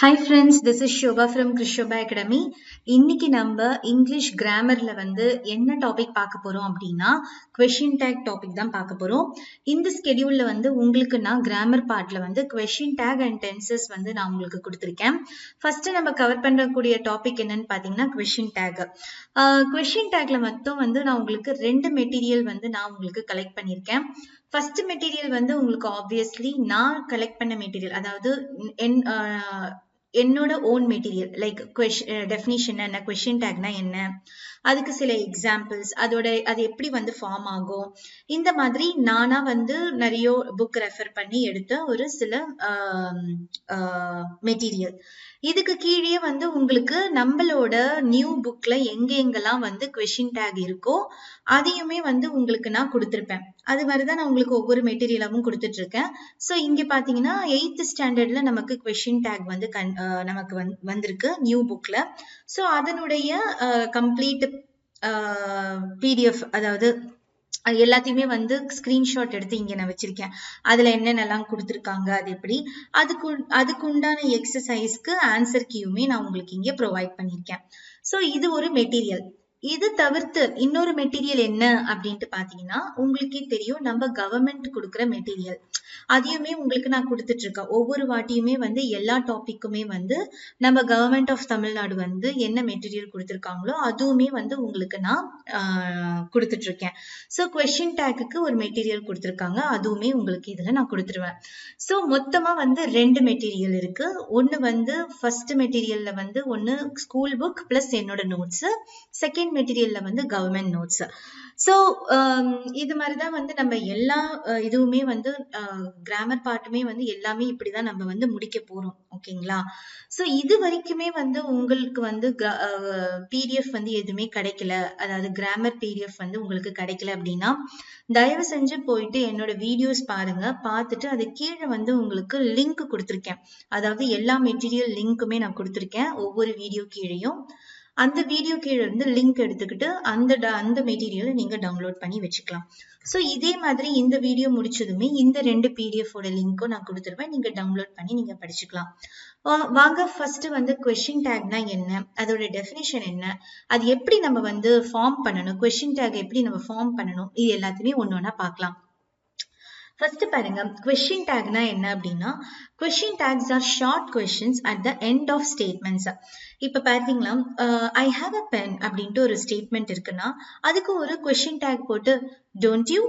Hi friends, this is Shobha from Krishobha Academy. இன்னைக்கு நம்ம English கிராமர்ல என்ன டாபிக் பார்க்க போறோம் அப்படின்னா கொஸ்டின் டேக் டாபிக் தான் பார்க்க போறோம். இந்த ஸ்கெடியூல்ல உங்களுக்கு நான் கிராமர் பார்ட்ல கொஸ்டின் டேக் அண்ட் டென்சஸ் நான் உங்களுக்கு கொடுத்திருக்கேன். ஃபர்ஸ்ட் நம்ம கவர் பண்ணக்கூடிய டாபிக் என்னன்னு பாத்தீங்கன்னா கொஸ்டின் டேக். கொஸ்டின் டேக்ல மட்டும் நான் உங்களுக்கு ரெண்டு மெட்டீரியல் நான் உங்களுக்கு கலெக்ட் பண்ணியிருக்கேன். ஃபர்ஸ்ட் மெட்டீரியல் உங்களுக்கு ஆப்வியஸ்லி நான் கலெக்ட் பண்ண மெட்டீரியல், அதாவது என்னோட ஓன் மெட்டீரியல், லைக் டெஃபினிஷன் என்ன, கொஸ்டின் டேக்னா என்ன, அதுக்கு சில எக்ஸாம்பிள்ஸ், அது எப்படி ஃபார்ம் ஆகும், இந்த மாதிரி நானா நிறைய புக் ரெஃபர் பண்ணி எடுத்த ஒரு சில மெட்டீரியல். இதுக்கு கீழே உங்களுக்கு நம்மளோட நியூ புக்ல எங்கெங்கெல்லாம் கொஸ்டின் டேக் இருக்கோ அதையுமே உங்களுக்கு நான் கொடுத்திருப்பேன். அது மாதிரிதான் நான் உங்களுக்கு ஒவ்வொரு மெட்டீரியலாவும் கொடுத்துட்டு இருக்கேன். சோ இங்க பாத்தீங்கன்னா 8th ஸ்டாண்டர்ட்ல நமக்கு கொஸ்டின் டேக் நமக்கு வந்திருக்கு நியூ புக்ல. சோ அதனுடைய கம்ப்ளீட் பிடிஎஃப், அதாவது எல்லாத்தையுமே ஸ்கிரீன்ஷாட் எடுத்து இங்க நான் வச்சிருக்கேன். அதுல என்னென்னலாம் கொடுத்துருக்காங்க, அது எப்படி, அதுக்கு உண்டான எக்ஸசைஸ்க்கு ஆன்சர் கீயுமே நான் உங்களுக்கு இங்க ப்ரொவைட் பண்ணிருக்கேன். சோ இது ஒரு மெட்டீரியல். இது தவிர்த்து இன்னொரு மெட்டீரியல் என்ன அப்படின்ட்டு பாத்தீங்கன்னா, உங்களுக்கே தெரியும் நம்ம கவர்மெண்ட் கொடுக்குற மெட்டீரியல், அதையுமே உங்களுக்கு நான் கொடுத்துட்டு இருக்கேன். ஒவ்வொரு வாட்டியுமே எல்லா டாபிக்குமே நம்ம கவர்மெண்ட் ஆஃப் தமிழ்நாடு என்ன மெட்டீரியல் கொடுத்துருக்காங்களோ அதுவுமே உங்களுக்கு நான் கொடுத்துட்டு இருக்கேன். சோ கொஸ்டின் டேக்குக்கு ஒரு மெட்டீரியல் கொடுத்துருக்காங்க, அதுவுமே உங்களுக்கு இதுல நான் கொடுத்துருவேன். சோ மொத்தமா ரெண்டு மெட்டீரியல் இருக்கு. ஒன்னு ஃபர்ஸ்ட் மெட்டீரியல்ல ஒன்னு ஸ்கூல் புக் பிளஸ் என்னோட நோட்ஸ், செகண்ட் மெட்டீரியல்ல கவர்மெண்ட் நோட்ஸ். சோ இது மாதிரிதான் நம்ம எல்லா இதுவுமே கிராமர் பார்ட்டுமே எல்லாமே இப்படிதான் நம்ம முடிக்க போறோம். ஓகேங்களா? சோ இது வரைக்குமே உங்களுக்கு பிடிஎஃப் எதுவுமே கிடைக்கல, அதாவது கிராமர் பிடிஎஃப் உங்களுக்கு கிடைக்கல அப்படின்னா தயவு செஞ்சு போயிட்டு என்னோட வீடியோஸ் பாருங்க. பார்த்துட்டு அது கீழே உங்களுக்கு லிங்க் கொடுத்திருக்கேன், அதாவது எல்லா மெட்டீரியல் லிங்க்குமே நான் கொடுத்திருக்கேன் ஒவ்வொரு வீடியோ கீழேயும். அந்த வீடியோ கீழே இருந்து லிங்க் எடுத்துக்கிட்டு அந்த மெட்டீரியலை நீங்க டவுன்லோட் பண்ணி வச்சுக்கலாம். சோ இதே மாதிரி இந்த வீடியோ முடிச்சதுமே இந்த ரெண்டு பிடிஎஃப் ஓட லிங்க்கும் நான் கொடுத்துருவேன், நீங்க டவுன்லோட் பண்ணி நீங்க படிச்சுக்கலாம். வாங்க ஃபர்ஸ்ட் கொஸ்டின் டேக்னா என்ன, அதோட டெஃபினிஷன் என்ன, அது எப்படி நம்ம ஃபார்ம் பண்ணணும், கொஸ்டின் டேக் எப்படி நம்ம ஃபார்ம் பண்ணணும், இது எல்லாத்தையுமே ஒன்னொன்னா பார்க்கலாம். ஃபர்ஸ்ட் பாருங்க, கொஸ்டின் டேக்னா என்ன அப்படின்னா, question tags are short questions at the end of statements. இப்ப பாத்தீங்களா, ஐ ஹாவ் அ பென் அப்படின்ட்டு ஒரு ஸ்டேட்மெண்ட் இருக்குன்னா அதுக்கு ஒரு கொஸ்டின் டேக் போட்டு டோன்ட் யூ,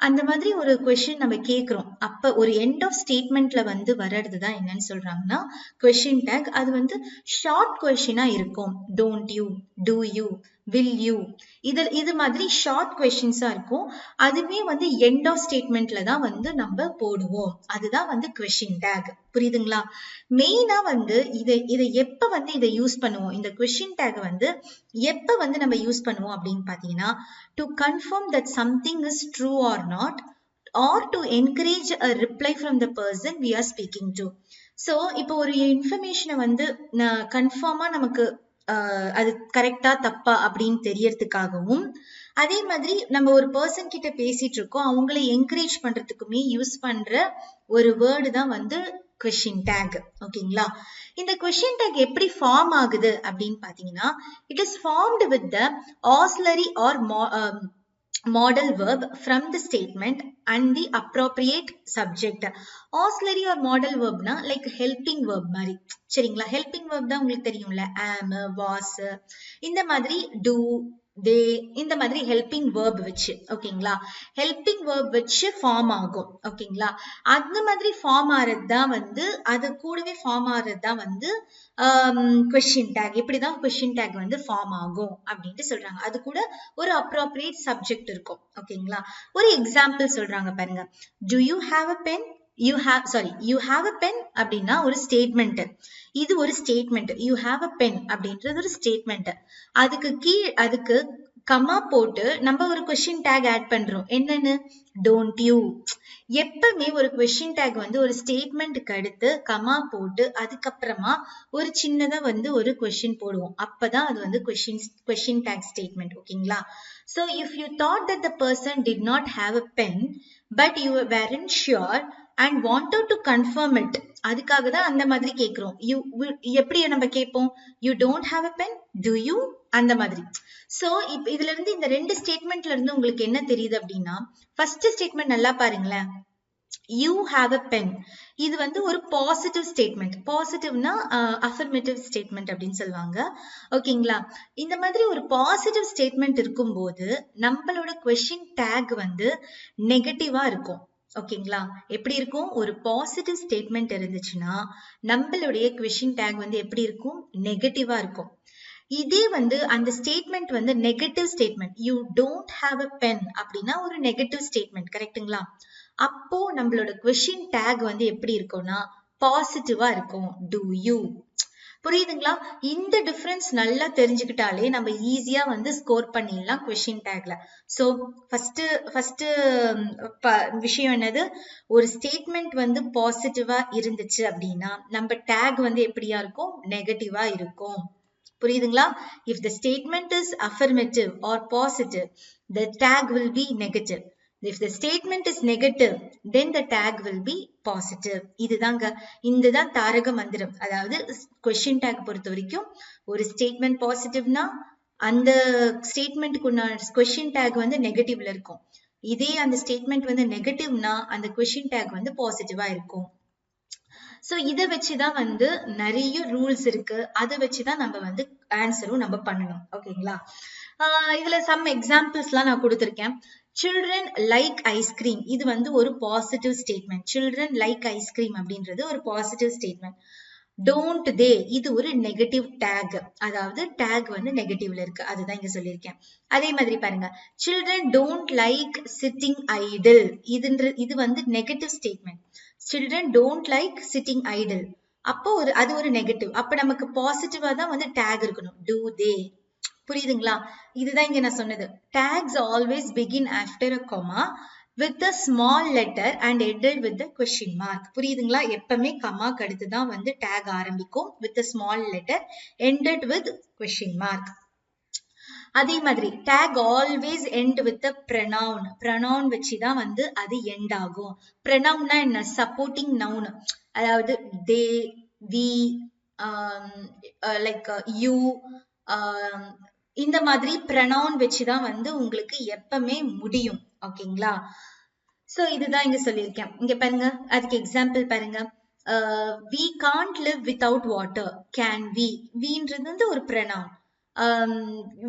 அந்த மாதிரி ஒரு கொஸ்டின் நம்ம கேட்கிறோம். அப்ப ஒரு எண்ட் ஆஃப் ஸ்டேட்மெண்ட்ல வர்றதுதான் என்னன்னு சொல்றாங்கன்னா கொஸ்டின் டேக். அது ஷார்ட் கொஸ்டினா இருக்கும். Don't you, do you, will you, இது மாதிரி ஷார்ட் கொஸ்டின்ஸா இருக்கும். அதுவே எண்ட் ஆஃப் ஸ்டேட்மெண்ட்ல தான் நம்ம போடுவோம். அதுதான் கொஸ்டின் டேக். புரியுதுங்களா? மெயினா இதை எப்ப இதை யூஸ் பண்ணுவோம், இந்த கொஸ்டின் டேக் எப்ப நம்ம யூஸ் பண்ணுவோம் அப்படின்னு பாத்தீங்கன்னா, to confirm that something is true or not, or to encourage a reply from the person we are speaking to. So இப்போ ஒரு இன்ஃபர்மேஷனை கன்ஃபார்மா நமக்கு அது கரெக்டா தப்பா அப்படின்னு தெரியறதுக்காகவும், அதே மாதிரி நம்ம ஒரு பர்சன் கிட்ட பேசிட்டு இருக்கோம், அவங்களை என்கரேஜ் பண்றதுக்குமே யூஸ் பண்ற ஒரு வேர்டு தான் கொஸ்டின் டேக். ஓகேங்களா? இந்த கொஸ்டின் டேக் எப்படி ஃபார்ம் ஆகுது அப்படின்னு பாத்தீங்கன்னா, it is formed with the auxiliary or model verb from the statement and the appropriate subject. Auxiliary or model verb na like helping verb மாதிரி. சரிங்களா? helping verb தான் உங்களுக்கு தெரியும்ல, am, was, இந்த மாதிரி do, they, இந்த மாதிரி helping verb வச்சு. ஓகேங்களா? helping verb வச்சு ஃபார்ம் ஆகும். ஓகேங்களா? அந்த மாதிரி ஃபார்ம் ஆறதுதான் அது கூடவே ஃபார்ம் ஆறதுதான் கொஸ்டின் டேக். இப்படிதான் கொஸ்டின் டேக் ஃபார்ம் ஆகும் அப்படின்ட்டு சொல்றாங்க. அது கூட ஒரு அப்ரோப்ரியேட் சப்ஜெக்ட் இருக்கும். ஓகேங்களா? ஒரு எக்ஸாம்பிள் சொல்றாங்க பாருங்க. Do you have a pen? You have a pen அப்படின்னா ஒரு ஸ்டேட்மெண்ட். இது ஒரு statement. You have a pen அப்படின்றது ஒரு ஸ்டேட்மெண்ட். அதுக்கு கமா போட்டு நம்ம ஒரு கொஸ்டின் டேக் ஆட் பண்றோம். என்னன்னு? Don't you. எப்பவுமே ஒரு கொஸ்டின் டேக் ஒரு ஸ்டேட்மெண்ட்டுக்கு அடுத்து கமா போட்டு அதுக்கப்புறமா ஒரு சின்னதா ஒரு கொஸ்டின் போடுவோம். அப்பதான் அது கொஸ்டின் டேக் ஸ்டேட்மெண்ட். ஓகேங்களா? So if you thought that the person did not have a pen but you weren't sure and wanted to confirm it, அதுக்காக தான் அந்த மாதிரி கேக்குறோம். எப்படி நம்ம கேட்போம்? You don't have a pen, do you, அந்த மாதிரி. சோ இப்ப இதுல இருந்து இந்த ரெண்டு ஸ்டேட்மெண்ட்ல இருந்து உங்களுக்கு என்ன தெரியுது அப்படின்னா, ஃபர்ஸ்ட் ஸ்டேட்மெண்ட் நல்லா பாருங்களேன். யூ ஹாவ் அ பென், இது வந்து ஒரு பாசிட்டிவ் ஸ்டேட்மெண்ட். பாசிட்டிவ்னா அஃபர்மேட்டிவ் ஸ்டேட்மெண்ட் அப்படின்னு சொல்லுவாங்க. ஓகேங்களா? இந்த மாதிரி ஒரு பாசிட்டிவ் ஸ்டேட்மெண்ட் இருக்கும்போது நம்மளோட கொஸ்டின் டேக் வந்து நெகட்டிவா இருக்கும். ஓகேங்களா? எப்படி இருக்கும்? ஒரு பாசிட்டிவ் ஸ்டேட்மெண்ட் இருந்துச்சுன்னா நம்மளுடைய கொஸ்டின் டேக் வந்து எப்படி இருக்கும்? நெகட்டிவா இருக்கும். இதே வந்து அந்த ஸ்டேட்மெண்ட் வந்து negative statement, you don't have a pen அப்படின்னா ஒரு நெகட்டிவ் ஸ்டேட்மெண்ட், கரெக்ட்டுங்களா? அப்போ நம்மளோட கொஸ்டின் டேக் வந்து எப்படி இருக்கும்னா பாசிட்டிவா இருக்கும். To you. புரியுதுங்களா? இந்த டிஃபரன்ஸ் நல்லா தெரிஞ்சுக்கிட்டாலே நம்ம ஈஸியா வந்து ஸ்கோர் பண்ணிடலாம் கொஸ்டின் டேக்ல. சோ ஃபர்ஸ்ட் விஷயம் என்னது? ஒரு ஸ்டேட்மெண்ட் வந்து பாசிட்டிவா இருந்துச்சு அப்படின்னா நம்ம டேக் வந்து எப்படியா இருக்கும்? நெகட்டிவா இருக்கும். புரியுதுங்களா? If the statement is affirmative or positive, the tag will be negative. If the statement is negative, then the tag will be positive. இதுதான் தாரக மந்திரம். அதாவது question tag பொறுத்த வரைக்கும் ஒரு statement பாசிட்டிவ்னா அந்த ஸ்டேட்மெண்ட்டுக்குள்ள question tag வந்து நெகட்டிவ்ல இருக்கும். இதே அந்த ஸ்டேட்மெண்ட் வந்து நெகட்டிவ்னா அந்த question tag வந்து பாசிட்டிவா இருக்கும். சோ இதை வச்சுதான் வந்து நிறைய ரூல்ஸ் இருக்கு. அதை வச்சுதான் நம்ம வந்து ஆன்சரும் நம்ம பண்ணணும். ஓகேங்களா? இதுல சம் எக்ஸாம்பிள்ஸ் எல்லாம் நான் கொடுத்திருக்கேன். சில்ட்ரன் லைக் ஐஸ்கிரீம், இது வந்து ஒரு positive statement. Children like ice cream அப்படின்றது ஒரு பாசிட்டிவ் ஸ்டேட்மெண்ட். டோன்ட் தே, இது ஒரு நெகட்டிவ் டேக், அதாவது டேக் வந்து நெகட்டிவ்ல இருக்கு. அதுதான் இங்க சொல்லியிருக்கேன். அதே மாதிரி பாருங்க, children don't like sitting idle, இது வந்து negative statement. Children don't like sitting idle, அப்போ அது ஒரு நெகட்டிவ். அப்ப நமக்கு பாசிட்டிவா தான் வந்து டேக் இருக்கணும். டூ தே. புரியுதுங்களா? இதுதான் இங்க நான் சொன்னது. tags always begin after a comma with a small letter and ended with the question mark. புரியுதுங்களா? எப்பவுமே கமாக்கு அடுத்து தான் வந்து tag ஆரம்பிக்கும் with a small letter ended with question mark. அதே மாதிரி tag always end with a pronoun. pronoun வச்சுதான் வந்து அது end ஆகும். pronounனா என்ன? supporting noun. அதாவது they, we, like you, இந்த மாதிரி pronoun வச்சுதான் வந்து உங்களுக்கு எப்பவுமே முடியும். ஓகேங்களா? சோ இதுதான் இங்க சொல்லியிருக்கேன். இங்க பாருங்க, அதுக்கு எக்ஸாம்பிள் பாருங்க. we can't live without water. can we? weன்றது வந்து ஒரு pronoun.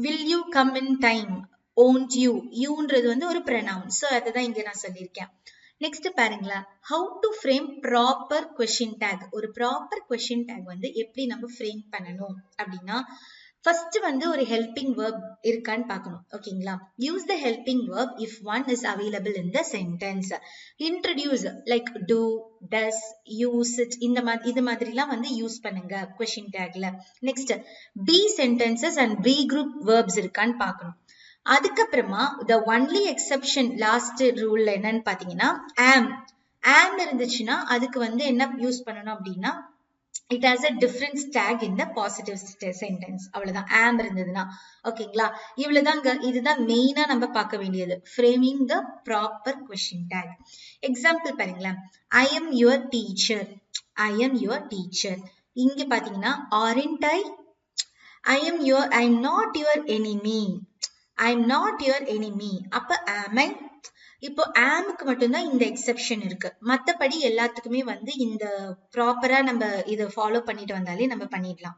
will you come in time? won't you? youன்றது வந்து ஒரு pronoun. சோ அதுதான் இங்க நான் சொல்லியிருக்கேன். நெக்ஸ்ட் பாருங்களா, how to frame proper question tag. ஒரு proper question tag வந்து எப்படி நம்ம frame பண்ணணும் அப்படின்னா, ஃபர்ஸ்ட் வந்து ஒரு helping verb இருக்கான்னு பார்க்கணும். ஓகேங்களா? use the helping verb if one is available in the sentence. introduce like do, does, use it, இது மாதிரிலாம் வந்து யூஸ் பண்ணுங்க question tagல. Next be sentences and be group verbs இருக்கான்னு பார்க்கணும். அதுக்கப்புறமா the only exception last ரூல்ல என்னன்னு பாத்தீங்கன்னா am இருந்துச்சுன்னா அதுக்கு வந்து என்ன யூஸ் பண்ணணும் அப்படின்னா, it has a different tag in the positive sentence. அவ்வளவுதான் am இருந்ததுன்னா. ஓகேங்களா? இவ்வளவுதாங்க. இதுதான் மெயினா நம்ம பார்க்க வேண்டியது, framing the proper question tag. Example பாருங்களேன். I am your teacher. I am your teacher. இங்க பாத்தீங்கன்னா aren't I am not your enemy. I'm not your enemy. அப்ப am I? இப்போ amக்கு மட்டும்தான் இந்த எக்ஸெப்ஷன் இருக்கு. மத்தபடி எல்லாத்துக்குமே வந்து இந்த ப்ராப்பரா நம்ம இதை ஃபாலோ பண்ணிட்டு வந்தாலே நம்ம பண்ணிடலாம்.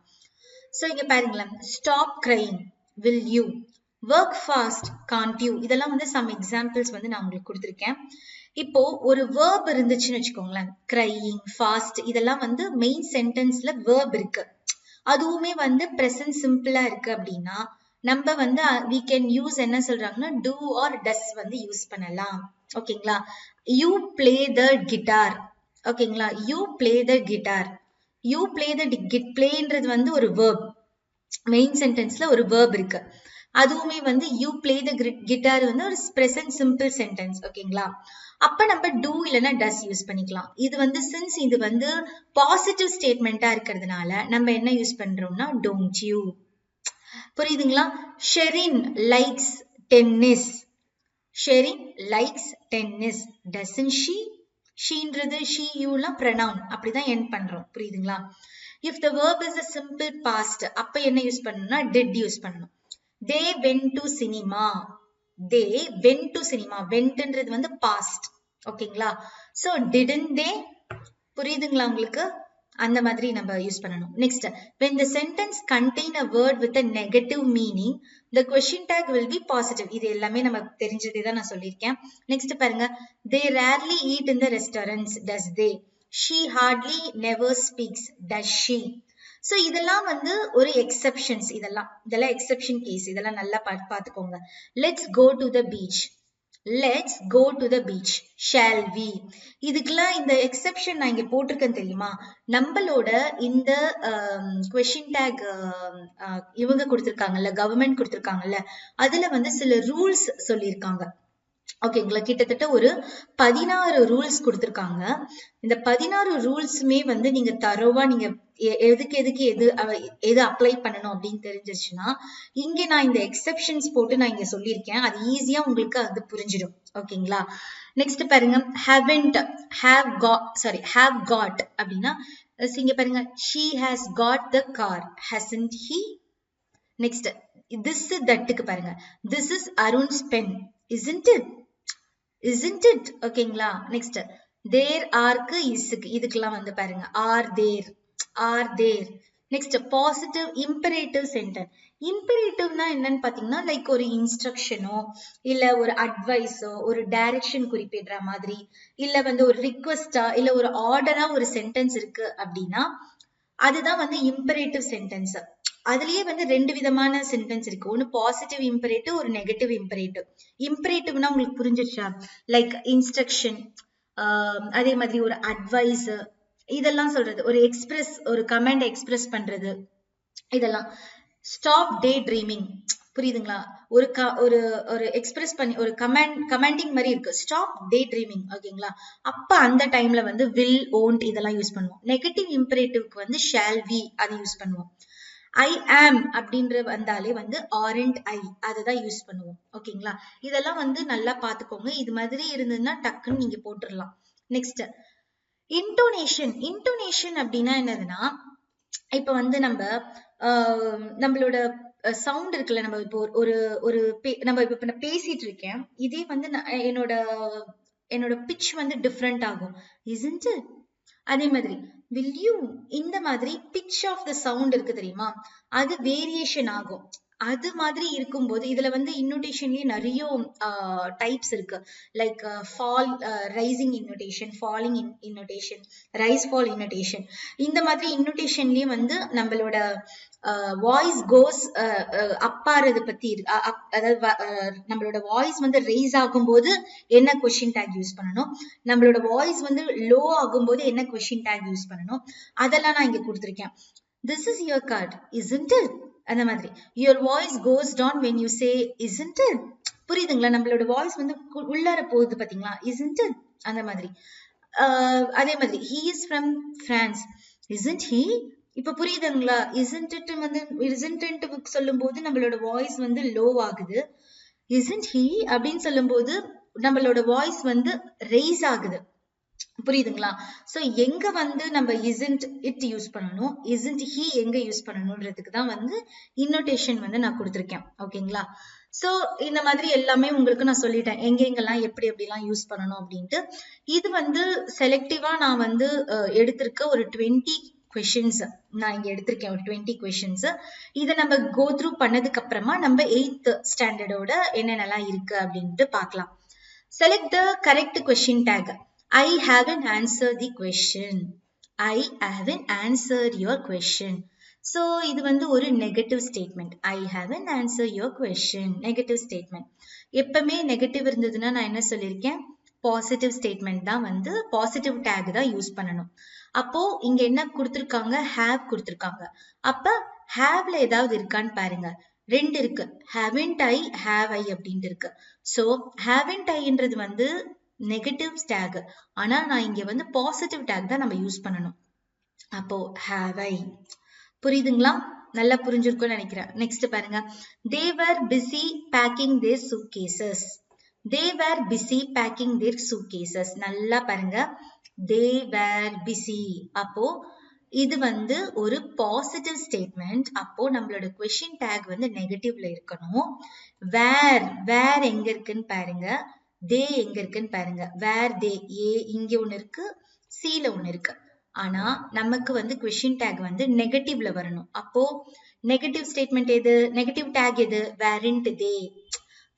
சோ இங்க பாருங்களேன், stop crying, will you? work fast, can't you? இதெல்லாம் வந்து some examples வந்து நான் உங்களுக்கு கொடுத்திருக்கேன். இப்போ ஒரு verb இருந்துச்சுன்னு வச்சுக்கோங்களேன், crying, fast, இதெல்லாம் வந்து மெயின் சென்டென்ஸ்ல verb இருக்கு. அதுவுமே வந்து present simple இருக்கு அப்படின்னா நம்ம வந்து we can use என்ன சொல்றாங்கன்னா do or does வந்து யூஸ் பண்ணலாம். ஓகேங்களா? you play the guitar. ஓகேங்களா? you play the guitar. you play the playன்றது வந்து ஒரு verb. மெயின் சென்டென்ஸ்ல ஒரு verb இருக்கு. அதுவுமே வந்து you play the guitar வந்து ஒரு present simple sentence. ஓகேங்களா? அப்ப நம்ம do இல்லைன்னா does யூஸ் பண்ணிக்கலாம். இது வந்து since இது வந்து பாசிட்டிவ் ஸ்டேட்மெண்டா இருக்கிறதுனால நம்ம என்ன யூஸ் பண்றோம்னா don't you. புரியுதுங்களா? Sherin likes tennis. Sherin likes tennis. doesn't she? ஷீன்றது ஷீ யூலாம் ப்ரனவுன் அப்படிதான் எண்ட் பண்றோம். புரியுதுங்களா? If the verb is a simple past அப்ப என்ன யூஸ் பண்ணணும்னா did யூஸ் பண்ணணும். they went to cinema. they went to cinema. wentன்றது வந்து past. ஓகேங்களா? so didn't they? புரியுதுங்களா உங்களுக்கு? அந்த மாதிரி நம்ம யூஸ் பண்ணணும். Next, when the sentence contain a word with a negative meaning, the question tag will be positive. இது எல்லாமே நம்ம தெரிஞ்சதே தான் நான் சொல்லியிருக்கேன். நெக்ஸ்ட் பாருங்க, they rarely eat in the restaurants. does they? she hardly never speaks. does she? so இதெல்லாம் வந்து ஒரு எக்ஸெப்ஷன்ஸ். இதெல்லாம் எக்ஸெப்ஷன் கேஸ். இதெல்லாம் நல்லா பார்த்துக்கோங்க. let's go to the beach. let's go to the beach. shall we? இதுக்கெல்லாம் இந்த எக்ஸெப்ஷன் நான் இங்க போட்டிருக்கேன் தெரியுமா? நம்மளோட இந்த கொஸ்டின் டேக் இவங்க கொடுத்திருக்காங்கல்ல, கவர்மெண்ட் கொடுத்திருக்காங்கல்ல, அதுல வந்து சில ரூல்ஸ் சொல்லியிருக்காங்க. ஓகேங்களா? கிட்டத்தட்ட ஒரு 16 ரூல்ஸ் கொடுத்திருக்காங்க. இந்த 16 ரூல்ஸுமே வந்து நீங்க தரோவா நீங்க எதுக்கு எது அப்ளை பண்ணணும் அப்படின்னு தெரிஞ்சிச்சுன்னா, இங்க நான் இந்த எக்ஸெப்ஷன்ஸ் போட்டு நான் இங்க சொல்லியிருக்கேன். அது ஈஸியா உங்களுக்கு அது புரிஞ்சிடும். ஓகேங்களா? நெக்ஸ்ட் பாருங்க, haven't, have got அப்படின்னா இங்க பாருங்க, she has got the car. hasn't he? Next, this தட்டுக்கு பாருங்க, this is Arun's pen. isn't it? ஓகேங்களா? நெக்ஸ்ட், there are-க்கு is-க்கு இதுக்கெல்லாம் வந்து பாருங்க, are there. Next, positive imperative sentence. இம்பரேட்டிவ்னா என்னன்னு பாத்தீங்கன்னா, லைக் ஒரு இன்ஸ்ட்ரக்ஷனோ இல்ல ஒரு அட்வைஸோ ஒரு டைரக்ஷன் குறிப்பிடுற மாதிரி, இல்ல வந்து ஒரு ரிக்வெஸ்டா இல்ல ஒரு ஆர்டரா ஒரு சென்டென்ஸ் இருக்கு அப்படின்னா அதுதான் வந்து இம்பரேட்டிவ் சென்டென்ஸ். அதுலயே வந்து 2 விதமான சென்டென்ஸ் இருக்கு. ஒன்னு பாசிட்டிவ் இம்பரேட்டிவ், ஒரு நெகட்டிவ் இம்பரேட்டிவ். இம்பரேட்டிவ்னா உங்களுக்கு புரிஞ்சிருச்சா? லைக் இன்ஸ்ட்ரக்ஷன், அதே மாதிரி ஒரு அட்வைஸ், இதெல்லாம் சொல்றது. ஒரு எக்ஸ்பிரஸ், ஒரு கமெண்ட் எக்ஸ்பிரஸ் பண்றது, இதெல்லாம். Stop day dreaming. புரியுதுங்களா? ஒரு எக்ஸ்பிரஸ் பண்ணி ஒரு கமெண்டிங் மாதிரி இருக்கு. Stop day dreaming. ஓகேங்களா? அப்ப அந்த டைம்ல வந்து வில், ஓன்ட் இதெல்லாம் யூஸ் பண்ணுவோம். நெகட்டிவ் இம்பரேட்டிவ்க்கு வந்து ஷால் வி அதை யூஸ் பண்ணுவோம். I am அப்படின்ற வந்தாலே வந்து aren't I அதுதான் யூஸ் பண்ணுவோம். ஓகேங்களா? இதெல்லாம் வந்து நல்லா பாத்துக்கோங்க. இது மாதிரி இருந்ததுன்னா டக்குன்னு நீங்க போட்டுடலாம். நெக்ஸ்ட், இன்டோனேஷன் அப்படின்னா என்னதுன்னா, இப்ப வந்து நம்மளோட சவுண்ட் இருக்குல்ல, நம்ம இப்போ நம்ம இப்ப நான் பேசிட்டு இருக்கேன், இதே வந்து என்னோட பிட்ச் வந்து டிஃப்ரெண்ட் ஆகும். isn't it? அதே மாதிரி will you, இந்த மாதிரி pitch of the sound இருக்கு தெரியுமா, அது வேரியேஷன் ஆகும். அது மாதிரி இருக்கும்போது இதுல வந்து இன்னோடேஷன்லயே நிறைய டைப்ஸ் இருக்கு. Like fall, rising intonation, falling intonation, rise fall intonation. இந்த மாதிரி இன்னோடேஷன்லயே வந்து நம்மளோட வாய்ஸ் கோஸ் அப்பாறது பத்தி அதாவது நம்மளோட வாய்ஸ் வந்து ரைஸ் ஆகும்போது என்ன கொஸ்டின் டேக் யூஸ் பண்ணணும், நம்மளோட வாய்ஸ் வந்து லோ ஆகும்போது என்ன கொஸ்டின் டேக் யூஸ் பண்ணணும், அதெல்லாம் நான் இங்க கொடுத்திருக்கேன். This is your card, isn't it? அந்த மாதிரி your voice goes down when you say isn't it. புரியுதுங்களா? நம்மளோட வாய்ஸ் வந்து உள்ளார போகுது பாத்தீங்களா, isn't it? அந்த மாதிரி. அதே மாதிரி he is from France, isn't he? இப்ப புரியுதுங்களா? isn't it வந்து isn't it சொல்லும் போது நம்மளோட வாய்ஸ் வந்து லோ ஆகுது. isn't he அப்படின்னு சொல்லும் போது நம்மளோட வாய்ஸ் வந்து ரைஸ் ஆகுது. புரியுதுங்களா? சோ எங்க வந்து நம்ம isn't it யூஸ் பண்ணணும், isn't he எங்க யூஸ் பண்ணணும்ன்றதுக்கு தான் வந்து இன்னோடேஷன் வந்து நான் கொடுத்திருக்கேன். ஓகேங்களா? சோ இந்த மாதிரி எல்லாமே உங்களுக்கு நான் சொல்லிட்டேன், எங்கெங்கெல்லாம் எப்படி எப்படிலாம் யூஸ் பண்ணணும் அப்படின்ட்டு. இது வந்து செலக்டிவா நான் வந்து எடுத்திருக்க ஒரு 20 questions நான் இங்க எடுத்திருக்கேன், ஒரு 20 questions. இதை நம்ம கோ த்ரூ பண்ணதுக்கு அப்புறமா நம்ம 8th ஸ்டாண்டர்டோட என்னென்னலாம் இருக்கு அப்படின்ட்டு பார்க்கலாம். Select the correct question tag. I haven't answered the question. I haven't answered your question. So இது வந்து ஒரு negative statement. I haven't answered your question. Negative statement. எப்பவுமே நெகட்டிவ் இருந்ததுன்னா நான் என்ன சொல்லியிருக்கேன், பாசிட்டிவ் ஸ்டேட்மெண்ட் தான் வந்து பாசிட்டிவ் டேக் தான் யூஸ் பண்ணணும். அப்போ இங்க என்ன கொடுத்திருக்காங்க, have கொடுத்திருக்காங்க. அப்ப haveல ஏதாவது இருக்கான்னு பாருங்க. 2 இருக்கு, haven't I, have I அப்படின்ட்டு இருக்கு. சோ haven't Iன்றது வந்து நெகட்டிவ் டேக், ஆனா நான் இங்க வந்து பாசிட்டிவ் டேக் தான் நம்ம யூஸ் பண்ணணும். அப்போ have I. புரியுதுங்களா? நல்லா புரிஞ்சிருக்கும்னு நினைக்கிறேன். நெக்ஸ்ட் பாருங்க, they were busy packing their suitcases. they were busy packing their suitcases. நல்லா பாருங்க, they were busy. அப்போ இது வந்து ஒரு பாசிட்டிவ் ஸ்டேட்மெண்ட். அப்போ நம்மளோட கொஸ்டின் டேக் வந்து நெகட்டிவ்ல இருக்கணும். வேர் எங்க இருக்குன்னு பாருங்க, தே எங்க இருக்குன்னு பாருங்க. வேர் தே, ஏ இங்க ஒண்ணு இருக்கு, சில ஒண்ணு இருக்கு. ஆனா நமக்கு வந்து கொஸ்டின் டேக் வந்து நெகட்டிவ்ல வரணும். அப்போ நெகட்டிவ் ஸ்டேட்மெண்ட் எது, நெகட்டிவ் டேக் எது, வேரண்ட் தே.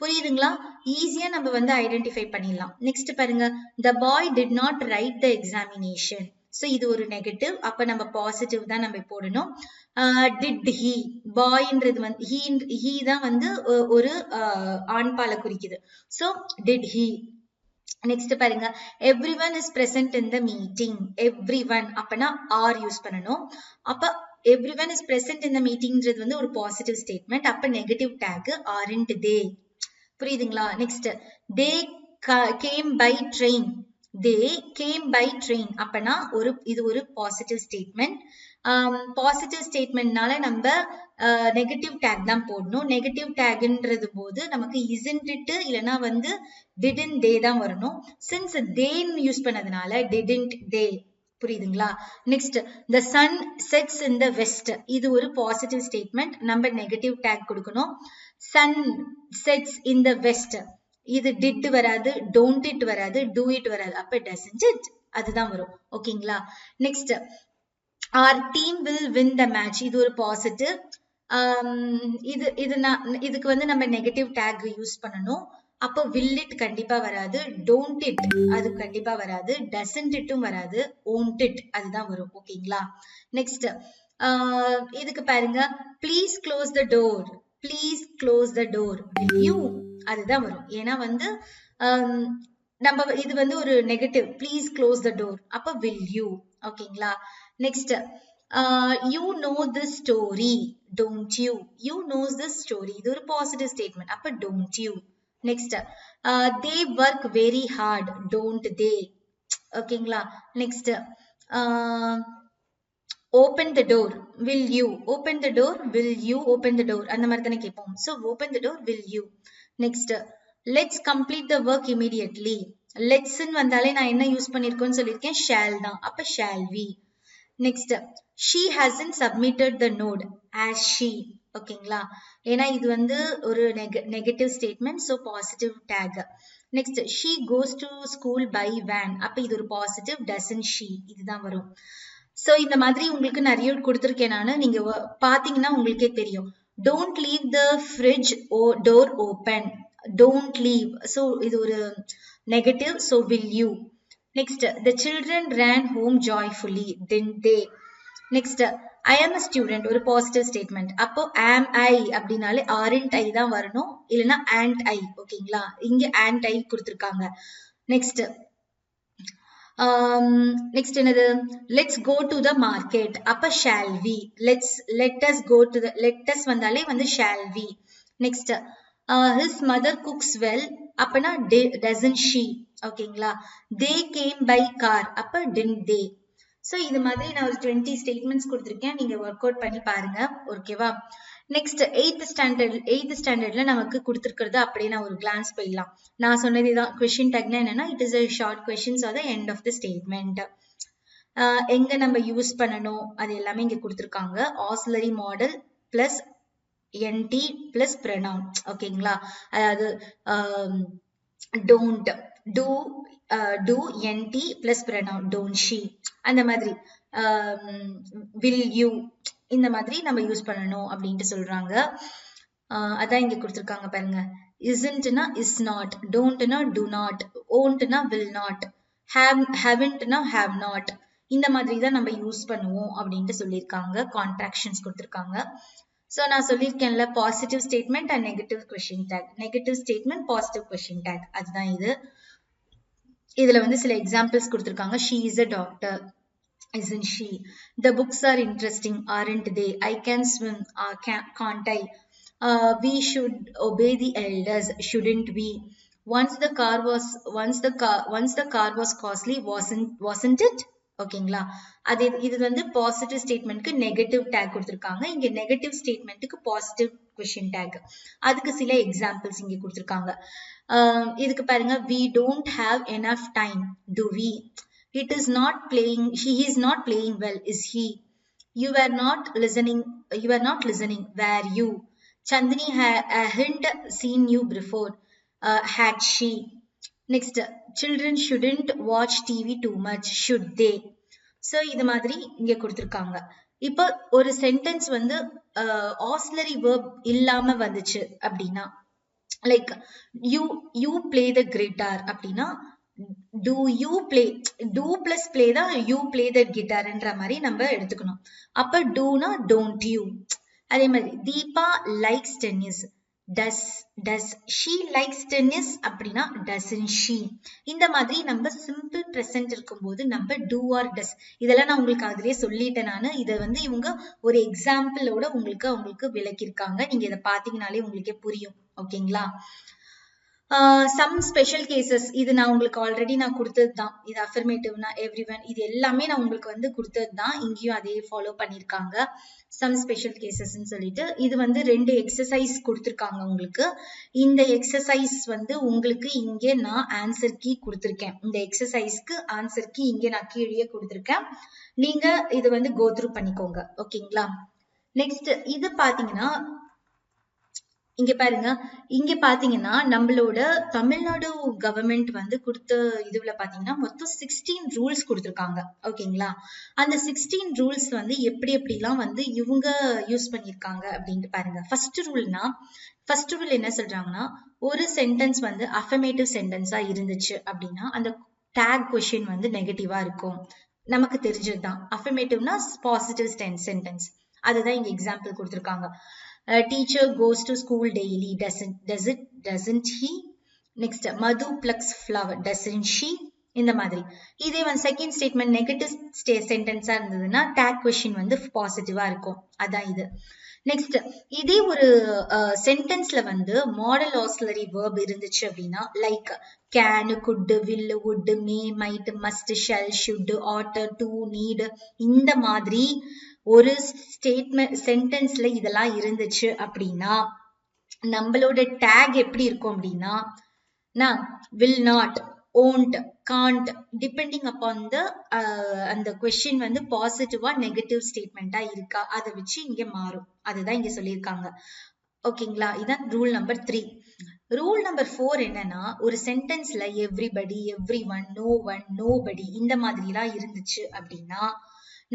புரியுதுங்களா? ஈஸியா நம்ம வந்து ஐடென்டிஃபை பண்ணிடலாம். நெக்ஸ்ட் பாருங்க, the boy did not write the examination. So இது ஒரு நெகட்டிவ், அப்ப நம்ம பாசிட்டிவ் தான் நம்ம போடணும். did he, பாய்ன்றது வந்து he தான் வந்து ஒரு ஆண்பால குறிக்குது. So did he. நெக்ஸ்ட் பாருங்க, everyone is present in the meeting. everyone அப்பனா ஆர் யூஸ் பண்ணணும். அப்ப everyone is present in the meetingன்றது வந்து ஒரு பாசிட்டிவ் ஸ்டேட்மெண்ட். அப்ப நெகட்டிவ் டேக் aren't they. புரியுதுங்களா? Next, they came by train. they came by train அப்பனா இது ஒரு பாசிட்டிவ் ஸ்டேட்மெண்ட். பாசிட்டிவ் ஸ்டேட்மெண்ட்னால நம்ம நெகட்டிவ் டேக் தான் போடணும். நெகட்டிவ் டேக்ன்றது போது நமக்கு isn't it இல்லனா வந்து didn't they தான் வரணும். since they யூஸ் பண்ணதுனால didn't they. புரியுதுங்களா? Next, the sun sets in the west. இது ஒரு பாசிட்டிவ் ஸ்டேட்மெண்ட், நம்ம நெகட்டிவ் டேக் கொடுக்கணும். sun sets in the west, இது did வராது, don't it வராது, do it வராது. அப்ப doesn't it அதுதான் வரும். ஓகேங்களா? Next, our team will win the match. இது ஒரு பாசிட்டிவ். இதுக்கு வந்து நம்ம நெகட்டிவ் டேக் யூஸ் பண்ணணும். அப்போ will it கண்டிப்பா வராது, don't it அது கண்டிப்பா வராது, doesn't itம் வராது, won't it அதுதான் வரும். ஓகேங்களா? நெக்ஸ்ட், இதுக்கு பாருங்க, please close the door. please close the door. will you அதுதான் வரும். ஏன்னா வந்து நம்ம இது வந்து ஒரு negative, please close the door. அப்ப will you. ஓகேங்களா? Next, you know this story. don't you. you knows this story. இது ஒரு பாசிட்டிவ் ஸ்டேட்மெண்ட். அப்ப don't you. Next, they work very hard. don't they. ஓகேங்களா? Next, open the door. will you open the door. will you open the door அந்த மாதிரி தானே கேட்போம். so open the door, will you. next, let's complete the work immediately. let's வந்தாலே நான் என்ன use பண்ணிருக்கேன்னு சொல்லியிருக்கேன், shall தான். அப்ப shall we. next, she hasn't submitted the note. as she. ஓகேங்களா? ஏன்னா இது வந்து ஒரு negative statement, so positive take. Next, she goes to school by van. அப்ப இது ஒரு பாசிட்டிவ், doesn't she இதுதான் வரும். சோ இந்த மாதிரி உங்களுக்கு நிறைய கொடுத்திருக்கேன் நானு, நீங்க பாத்தீங்கன்னா உங்களுக்கே தெரியும். don't leave the fridge door open. don't leave, so இது ஒரு negative, so will you. next, the children ran home joyfully. didn't they. next, I am a student ஒரு பாசிட்டிவ் ஸ்டேட்மெண்ட். அப்போ am I அப்படினாலே aren't I தான் வரணும், இல்லனா aren't I. ஓகேங்களா? இங்க aren't I கொடுத்திருக்காங்க. நெக்ஸ்ட், நெக்ஸ்ட் என்னது, let's go to the market. அப்ப shall we. let us go to the, let us வந்தாலே வந்து shall we. next, his mother cooks well. அப்பனா doesn't she. ஓகேங்களா? they came by car. அப்ப didn't they. So இது மாதிரி நான் ஒரு 20 ஸ்டேட்மெண்ட்ஸ் கொடுத்திருக்கேன், நீங்க ஒர்க் அவுட் பண்ணி பாருங்க. ஓகேவா? நெக்ஸ்ட், 8th ஸ்டாண்டர்ட்ல நமக்கு கொடுத்திருக்கிறது அப்படியே நான் ஒரு கிளான்ஸ் போயிடலாம். நான் சொன்னதுதான் கொஸ்டின் டேக்னா என்னன்னா, it is a short questions are the end of the statement. எங்க நம்ம யூஸ் பண்ணணும் அது எல்லாமே இங்க கொடுத்திருக்காங்க. Auxiliary modal plus NT plus pronoun. ஓகேங்களா? அதாவது don't, do NT plus pronoun, don't she அந்த மாதிரி, will you இந்த மாதிரி நம்ம யூஸ் பண்ணணும் அப்படின்ட்டு சொல்றாங்க. அதான் இங்க கொடுத்திருக்காங்க பாருங்க. isn't-னா is not, don't-னா do not, won't-னா will not, haven't-னா have not. இந்த மாதிரி தான் நம்ம யூஸ் பண்ணுவோம் அப்படின்ட்டு சொல்லியிருக்காங்க. கான்ட்ராக்ஷன்ஸ் கொடுத்திருக்காங்க. சோ நான் சொல்லியிருக்கேன்ல, positive statement and negative question tag. Negative statement, positive question tag, அதுதான் இது. இதுல வந்து சில எக்ஸாம்பிள்ஸ் கொடுத்திருக்காங்க. she is a doctor. isn't she. the books are interesting. aren't they. I can swim. can't I. we should obey the elders. shouldn't we. once the car was costly. wasn't it. ஓகேங்களா? இது வந்து positive ஸ்டேட்மெண்ட்க்கு negative take கொடுத்திருக்காங்க. இங்க negative ஸ்டேட்மெண்ட்க்கு positive question take. அதுக்கு சில examples இங்க கொடுத்திருக்காங்க. இதுக்கு பாருங்க, we don't have enough time, do we? It is not playing, he is not playing well, is he? You were not listening, were you? Chandni hadn't seen you before, had she? Next, children shouldn't watch TV too much, should they? So இது மாதிரி இங்க கொடுத்திருக்காங்க. இப்போ ஒரு sentence வந்து auxiliary verb இல்லாம வந்துச்சு அப்படின்னா, like you play the guitar அப்படின்னா do you play, do plus play தான் you play the guitar என்ற மாதிரி நம்ம எடுத்துக்கணும். அப்ப doனா don't you. அதே மாதிரி Deepa likes tennis, does she likes tennis அப்படின்னா doesn't she. இந்த மாதிரி நம்ம சிம்பிள் பிரசன்ட் இருக்கும்போது நம்ம do or does, இதெல்லாம் நான் உங்களுக்கு அதிலே சொல்லிட்டேன். நான் இதை வந்து இவங்க ஒரு எக்ஸாம்பிளோட உங்களுக்கு விளக்கியிருக்காங்க. நீங்க இதை பாத்தீங்கன்னாலே உங்களுக்கே புரியும். ஓகேங்களா? சம் ஸ்பெஷல் கேசஸ், இது நான் உங்களுக்கு ஆல்ரெடி நான் கொடுத்தது தான். இது அஃபர்மேட்டிவ்னா எவ்ரிவன், இது எல்லாமே நான் உங்களுக்கு வந்து கொடுத்தது தான். இங்கேயும் அதே ஃபாலோ பண்ணியிருக்காங்க. சம் ஸ்பெஷல் கேசஸ்ன்னு சொல்லிட்டு இது வந்து 2 எக்ஸசைஸ் கொடுத்துருக்காங்க உங்களுக்கு. இந்த எக்ஸசைஸ் வந்து உங்களுக்கு இங்கே நான் ஆன்சர் கீ கொடுத்துருக்கேன். இந்த எக்ஸசைஸ்க்கு ஆன்சர் கீ இங்கே நான் கீழே கொடுத்துருக்கேன். நீங்க இது வந்து கோ த்ரூ பண்ணிக்கோங்க. ஓகேங்களா? நெக்ஸ்ட் இது பாத்தீங்கன்னா, இங்க பாருங்க, இங்க பாத்தீங்கன்னா நம்மளோட தமிழ்நாடு கவர்மெண்ட் வந்து கொடுத்த இதுல பாத்தீங்கன்னா மொத்தம் 16 ரூல்ஸ் கொடுத்திருக்காங்க. ஓகேங்களா? அந்த 16 ரூல்ஸ் வந்து எப்படிலாம் வந்து இவங்க யூஸ் பண்ணிருக்காங்க அப்படின்ட்டு பாருங்க. ஃபர்ஸ்ட் ரூல் என்ன சொல்றாங்கன்னா, ஒரு சென்டென்ஸ் வந்து அஃபர்மேட்டிவ் சென்டென்ஸா இருந்துச்சு அப்படின்னா அந்த டேக் கொஸ்டின் வந்து நெகட்டிவா இருக்கும். நமக்கு தெரிஞ்சதுதான். அஃபர்மேட்டிவ்னா பாசிட்டிவ் சென்டென்ஸ். அதுதான் இங்க எக்ஸாம்பிள் கொடுத்திருக்காங்க. Teacher goes to school daily, doesn't he? Next, Madhu plucks flower, doesn't she? இந்த மாதிரி. இதே வந்து செகண்ட் ஸ்டேட்மெண்ட் நெகட்டிவ் சென்டென்ஸா இருந்ததுன்னா டேக் கொஸ்டின் வந்து பாசிட்டிவா இருக்கும். அதான் இது. நெக்ஸ்ட், இதே ஒரு சென்டென்ஸ்ல வந்து மாடல் ஆக்ஸிலரி வெர்ப் இருந்துச்சு அப்படின்னா, like can, could, will, would, may, might, must, shall, should, ought, to, need, இந்த மாதிரி ஒரு ஸ்டேட்மெண்ட் சென்டென்ஸ்ல இதெல்லாம் இருந்துச்சு அப்படின்னா நம்மளோட டேக் எப்படி இருக்கும் அப்படின்னா, will not, won't, can't, depending upon the அந்த கொஸ்டின் வந்து பாசிட்டிவா நெகட்டிவ் ஸ்டேட்மெண்டா இருக்கா அதை வச்சு இங்க மாறும். அதுதான் இங்க சொல்லியிருக்காங்க. ஓகேங்களா? இதான் ரூல் நம்பர் 3. ரூல் நம்பர் 4 என்னன்னா, ஒரு சென்டென்ஸ்ல everybody, every one, no one, nobody இந்த மாதிரி எல்லாம் இருந்துச்சு அப்படின்னா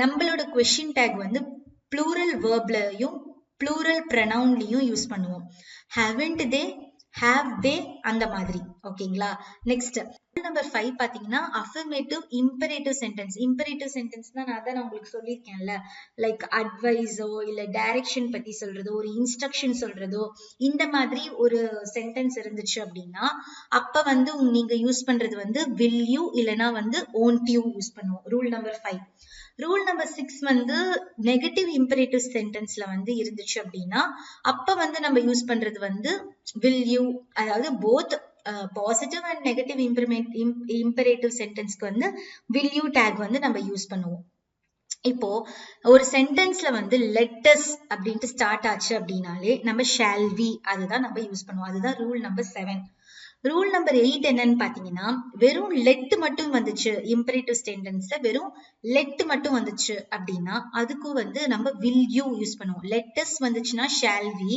நம்மளோட கொஸ்டின் டேக் வந்து ப்ளூரல் வேர்ப்லயும் ப்ளூரல் ப்ரொனவுன்லயும் யூஸ் பண்ணுவோம். haven't they, have they, அந்த மாதிரி. ஓகேங்களா? நெக்ஸ்ட் நம்பர் 5 பாத்தீங்கன்னா அஃபர்மேட்டிவ் இம்பரேட்டிவ் சென்டென்ஸ். இம்பரேட்டிவ் சென்டென்ஸ்னா நான் உங்களுக்கு சொல்லியிருக்கேன்ல, லைக் அட்வைஸோ இல்ல டைரக்ஷன் பத்தி சொல்றதோ ஒரு இன்ஸ்ட்ரக்ஷன் சொல்றதோ இந்த மாதிரி ஒரு சென்டென்ஸ் இருந்துச்சு அப்படின்னா அப்ப வந்து நீங்க யூஸ் பண்றது வந்து will you இல்லனா வந்து won't you யூஸ் பண்ணுவோம். Rule number 5. ரூல் நம்பர் 6 வந்து நெகட்டிவ் இம்பரேட்டிவ் சென்டென்ஸ்ல வந்து இருந்துச்சு அப்படின்னா அப்ப வந்து நம்ம யூஸ் பண்றது வந்து will you, அதாவது both positive and negative imperative சென்டென்ஸ்க்கு வந்து will you டேக் வந்து நம்ம யூஸ் பண்ணுவோம். இப்போ ஒரு சென்டென்ஸ்ல வந்து லெட்டஸ் அப்படின்ட்டு ஸ்டார்ட் ஆச்சு அப்படின்னாலே நம்ம shall we அதுதான் நம்ம யூஸ் பண்ணுவோம். அதுதான் ரூல் நம்பர் 7. ரூல் நம்பர் 8 என்னன்னு பாத்தீங்கன்னா, வெறும் லெட் மட்டும் வந்துச்சு இம்பரேட்டிவ் சென்டென்ஸ்ல வெறும் லெட் மட்டும் வந்துச்சு அப்படின்னா அதுக்கும் வந்து நம்ம will you யூஸ் பண்ணுவோம். லெட்டஸ் வந்துச்சுன்னா shall we,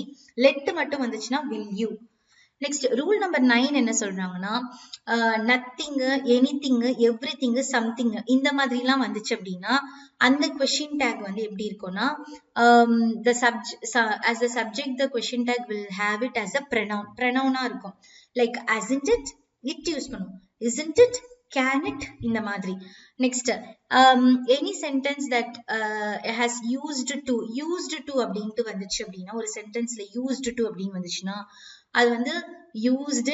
லெட் மட்டும் வந்துச்சுன்னா will you. Next rule number 9 என்ன சொல்றாங்கன்னா, நத்திங், எனிதிங், எவ்ரிதிங், சம்திங் இந்த மாதிரி எல்லாம் வந்துச்சு அப்படின்னா அந்த கொஸ்டின் டேக் வந்து எப்படி இருக்கும்னா as a subject the question tag will have it as a pronoun இருக்கும். Like hasn't it, it use பண்ணுவோம். isn't it, can it, இந்த மாதிரி. Next any sentence that has used to அப்படின்ட்டு வந்துச்சு அப்படின்னா ஒரு சென்டென்ஸ்ல used to அப்படின்னு வந்துச்சுன்னா அது வந்து used,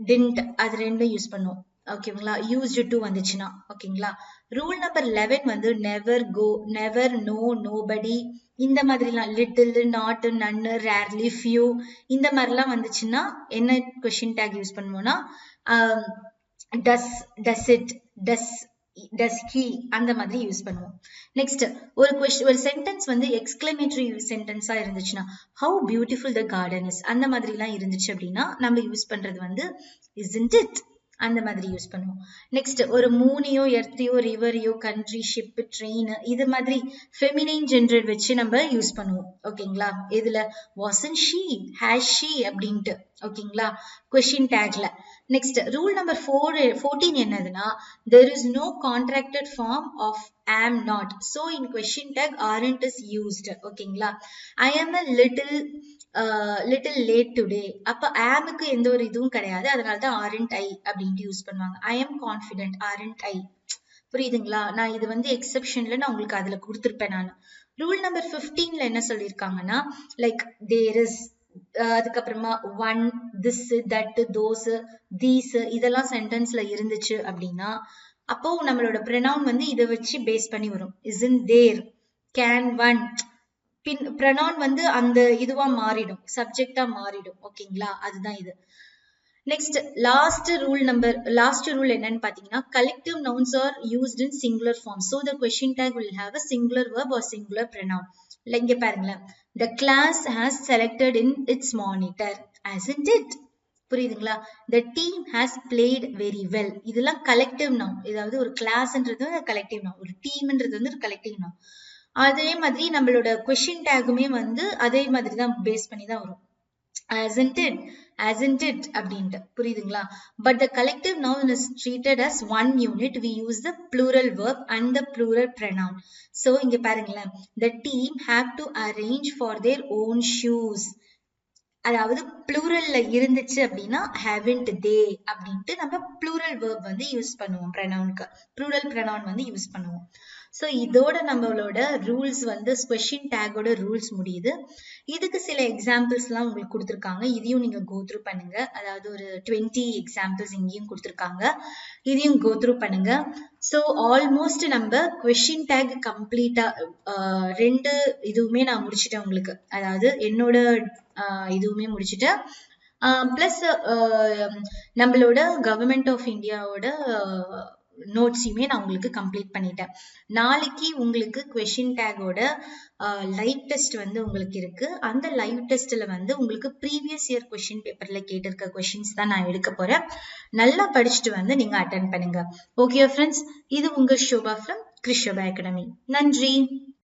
didn't அது ரெண்டும் யூஸ் பண்ணுவோம். ஓகேங்களா? used to வந்துச்சுன்னா. ஓகேங்களா? ரூல் நம்பர் 11 வந்து never, go, never, no, nobody இந்த மாதிரிலாம் little, not, none, rarely, few இந்த மாதிரிலாம் வந்துச்சுன்னா என்ன கொஸ்டின் டேக் யூஸ் பண்ணுவோம்னா does it, does does he அந்த மாதிரி யூஸ் பண்ணுவோம். நெக்ஸ்ட் ஒரு சென்டென்ஸ் வந்து எக்ஸ்கிளமேட்டரி சென்டென்ஸா இருந்துச்சுன்னா how beautiful the garden is அந்த மாதிரி எல்லாம் இருந்துச்சு அப்படின்னா நம்ம யூஸ் பண்றது வந்து isn't it அந்த மாதிரி யூஸ் பண்ணுவோம். நெக்ஸ்ட் ஒரு மூனையோ எர்த்தையோ ரிவரையோ கண்ட்ரி ஷிப் ட்ரெயின் இது மாதிரி ஃபெமினைன் ஜெண்டர் வச்சு நம்ம யூஸ் பண்ணுவோம். ஓகேங்களா? இதுல wasn't she, has she அப்படின்ட்டு. ஓகேங்களா? கொஸ்டின் டேக்ல. நெக்ஸ்ட் ரூல் நம்பர் 14 என்னதுன்னா there is no contracted form of am not, so in question tag aren't is used. ஓகேங்களா? I am a little late today அப்ப amக்கு எந்த ஒரு இதுவும் கிடையாது, அதனாலதான் aren't I அப்படின்ட்டு யூஸ் பண்ணுவாங்க. I am confident, aren't I. புரியுதுங்களா? நான் இது வந்து எக்ஸெப்ஷன்ல நான் உங்களுக்கு அதுல கொடுத்திருப்பேன் நான். ரூல் நம்பர் 15ல என்ன சொல்லியிருக்காங்கன்னா லைக் there is அதுக்கப்புறமா one, this, that, those, these இதெல்லாம் சென்டென்ஸ்ல இருந்துச்சு அப்படின்னா அப்போ நம்மளோட ப்ரொனவுன் வந்து இதை வச்சு பேஸ் பண்ணி வரும். isn't there, can one, பின் ப்ரொனவுன் வந்து அந்த இதுவா மாறிடும், சப்ஜெக்டா மாறிடும். ஓகேங்களா? அதுதான் இது. நெக்ஸ்ட் லாஸ்ட் ரூல் என்னன்னு பாத்தீங்கன்னா collective nouns are used in singular form, so the question tag will have a singular verb or singular pronoun. இங்க பாருங்களேன், the class has selected in its monitor, hasn't it. புரியுதுங்களா? the team has played very well. இதெல்லாம் collective noun. இதாவது ஒரு கிளாஸ்ன்றது collective noun, ஒரு டீம்ன்றது வந்து ஒரு collective noun. அதே மாதிரி நம்மளோட கொஸ்டின் டேகுமே வந்து அதே மாதிரி தான் பேஸ் பண்ணி தான் வரும். hasn't it அப்படின்ட்டு. புரியுதுங்களா? but the collective noun is treated as one unit. we use the plural verb and the plural pronoun. so இங்க பாருங்களேன், the team have to arrange for their own shoes. அதாவது ப்ளூரல்ல இருந்துச்சு அப்படின்னா haven't they அப்படின்ட்டு நம்ம plural verb வந்து use பண்ணுவோம். ப்ரொனவுனுக்கு plural pronoun வந்து யூஸ் பண்ணுவோம். ஸோ இதோட நம்மளோட ரூல்ஸ் வந்து கொஸ்டின் டேகோட ரூல்ஸ் முடியுது. இதுக்கு சில எக்ஸாம்பிள்ஸ் எல்லாம் உங்களுக்கு கொடுத்துருக்காங்க, இதையும் நீங்க கோ த்ரூ பண்ணுங்க. அதாவது ஒரு 20 எக்ஸாம்பிள்ஸ் இங்கேயும் கொடுத்துருக்காங்க, இதையும் கோ த்ரூ பண்ணுங்க. ஸோ ஆல்மோஸ்ட் நம்ம கொஸ்டின் டேக் கம்ப்ளீட்டா 2 இதுவுமே நான் முடிச்சிட்டேன் உங்களுக்கு. அதாவது என்னோட இதுவுமே முடிச்சுட்டேன், பிளஸ் நம்மளோட கவர்மெண்ட் ஆஃப் இந்தியாவோட நோட்ஸையுமே நான் உங்களுக்கு கம்ப்ளீட் பண்ணிட்டேன். நாளைக்கு உங்களுக்கு கொஸ்டின் டேகோட லைவ் டெஸ்ட் வந்து உங்களுக்கு இருக்கு. அந்த லைவ் டெஸ்ட்ல வந்து உங்களுக்கு ப்ரீவியஸ் இயர் கொஸ்டின் பேப்பர்ல கேட்டிருக்க கொஸ்டின்ஸ் தான் நான் எடுக்க போறேன். நல்லா படிச்சுட்டு வந்து நீங்க அட்டென்ட் பண்ணுங்க. ஓகே ஃப்ரெண்ட்ஸ், இது உங்க Shobha from Chris Shobha academy. நன்றி.